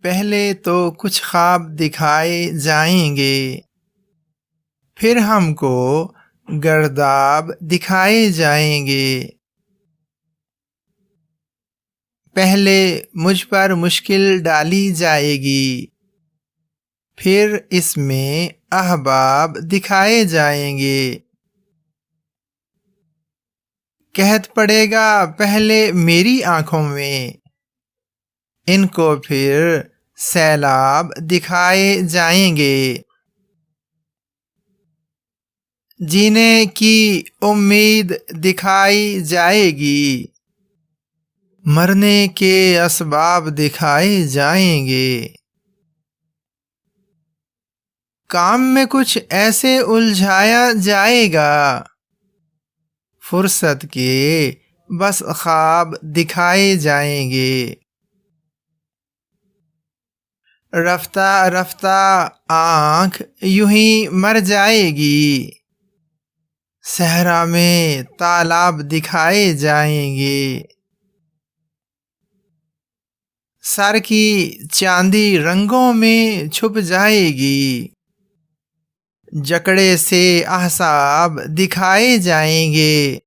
پہلے تو کچھ خواب دکھائے جائیں گے، پھر ہم کو گرداب دکھائے جائیں گے۔ پہلے مجھ پر مشکل ڈالی جائے گی، پھر اس میں احباب دکھائے جائیں گے۔ قحط پڑے گا پہلے میری آنکھوں میں، ان کو پھر سیلاب دکھائے جائیں گے۔ جینے کی امید دکھائی جائے گی، مرنے کے اسباب دکھائے جائیں گے۔ کام میں کچھ ایسے الجھایا جائے گا، فرصت کے بس خواب دکھائے جائیں گے۔ رفتہ رفتہ آنکھ یوں ہی مر جائے گی، صحرا میں تالاب دکھائے جائیں گے۔ سر کی چاندی رنگوں میں چھپ جائے گی، جکڑے سے احساب دکھائے جائیں گے۔